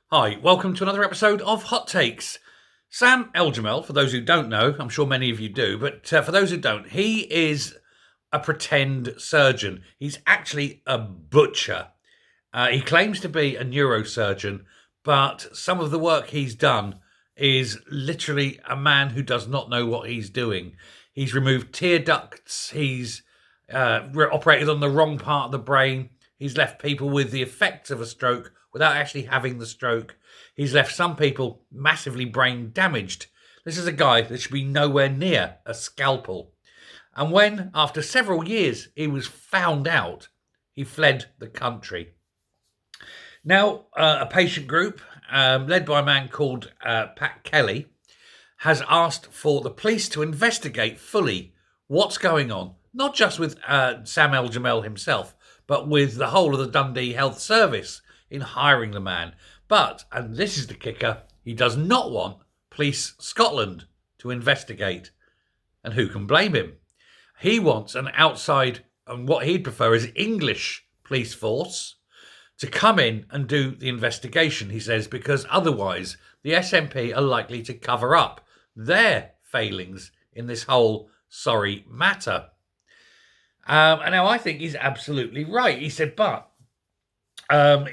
Hi, welcome to another episode of Hot Takes. Sam Eljamal, for those who don't know, I'm sure many of you do, but for those who don't, he is a pretend surgeon. He's actually a butcher. He claims to be a neurosurgeon, but some of the work he's done is literally a man who does not know what he's doing. He's removed tear ducts, he's operated on the wrong part of the brain, he's left people with the effects of a stroke without actually having the stroke. He's left some people massively brain damaged. This is a guy that should be nowhere near a scalpel. And when, after several years, he was found out, he fled the country. Now, a patient group led by a man called Pat Kelly has asked for the police to investigate fully what's going on, not just with Sam Eljamal himself, but with the whole of the Dundee Health Service in hiring the man. But, and this is the kicker, he does not want Police Scotland to investigate. And who can blame him? He wants an outside, and what he'd prefer is English police force to come in and do the investigation, he says, because otherwise the SNP are likely to cover up their failings in this whole sorry matter. And now I think he's absolutely right. He said, but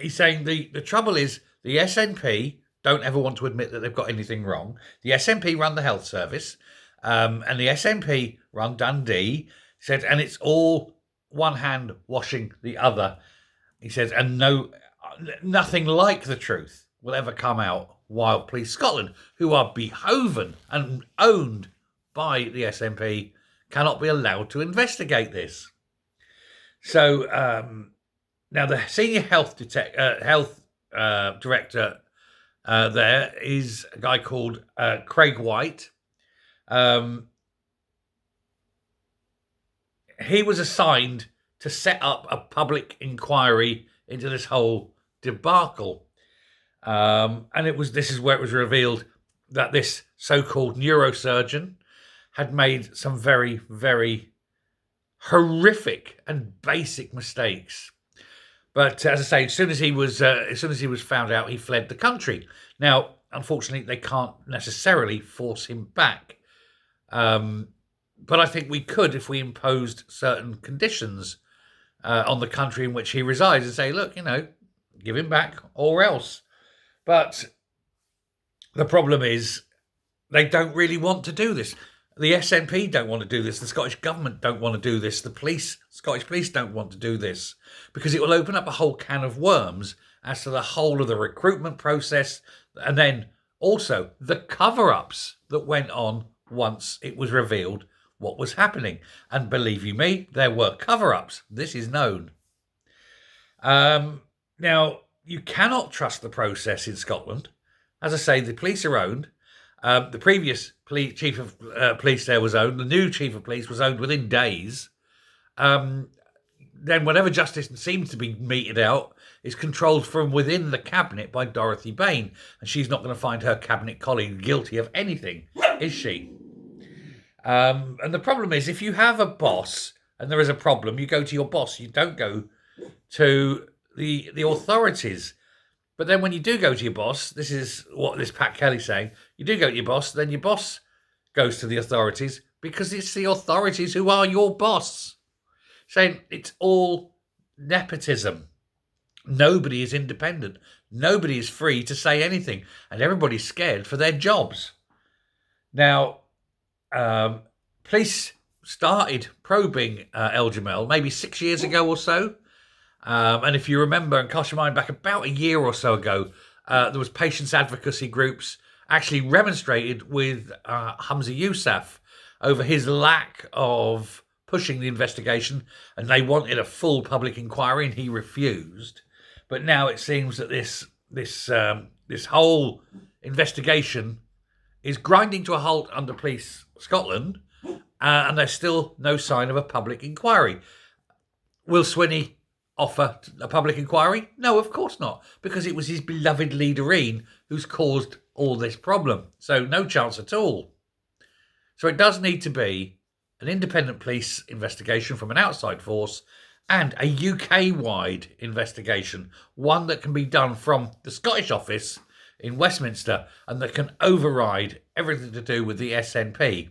he's saying the trouble is the SNP don't ever want to admit that they've got anything wrong. The SNP run the health service, and the SNP run Dundee. He said, and it's all one hand washing the other. He says, and nothing like the truth will ever come out while Police Scotland, who are behoven and owned by the SNP, cannot be allowed to investigate this. So now the senior health director there is a guy called Craig White. He was assigned to set up a public inquiry into this whole debacle. And this is where it was revealed that this so-called neurosurgeon had made some very, very horrific and basic mistakes. But as I say, as soon as he was found out, he fled the country. Now, unfortunately, they can't necessarily force him back. But I think we could if we imposed certain conditions on the country in which he resides and say, look, give him back or else. But the problem is they don't really want to do this. The SNP don't want to do this. The Scottish Government don't want to do this. The Scottish Police don't want to do this because it will open up a whole can of worms as to the whole of the recruitment process and then also the cover-ups that went on once it was revealed what was happening. And believe you me, there were cover-ups. This is known. Now, you cannot trust the process in Scotland. As I say, the police are owned. The previous chief of police there was owned. The new chief of police was owned within days. Then whatever justice seems to be meted out is controlled from within the cabinet by Dorothy Bain. And she's not going to find her cabinet colleague guilty of anything, is she? And the problem is, if you have a boss and there is a problem, you go to your boss. You don't go to the authorities. But then when you do go to your boss, this is what this Pat Kelly's saying, you do go to your boss, then your boss goes to the authorities because it's the authorities who are your boss. Saying it's all nepotism. Nobody is independent. Nobody is free to say anything. And everybody's scared for their jobs. Now, police started probing Eljamal maybe 6 years ago or so. And if you remember and cast your mind back about a year or so ago, there was patients advocacy groups actually remonstrated with Humza Yousaf over his lack of pushing the investigation, and they wanted a full public inquiry, and he refused. But now it seems that this whole investigation is grinding to a halt under Police Scotland, and there's still no sign of a public inquiry. Will Swinney offer a public inquiry? No, of course not, because it was his beloved leaderine who's caused all this problem. So no chance at all. So it does need to be an independent police investigation from an outside force, and a UK-wide investigation, one that can be done from the Scottish office in Westminster and that can override everything to do with the SNP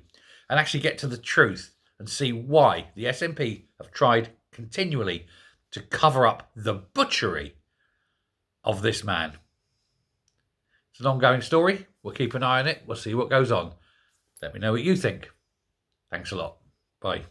and actually get to the truth and see why the SNP have tried continually to cover up the butchery of this man. It's an ongoing story. We'll keep an eye on it. We'll see what goes on. Let me know what you think. Thanks a lot. Bye.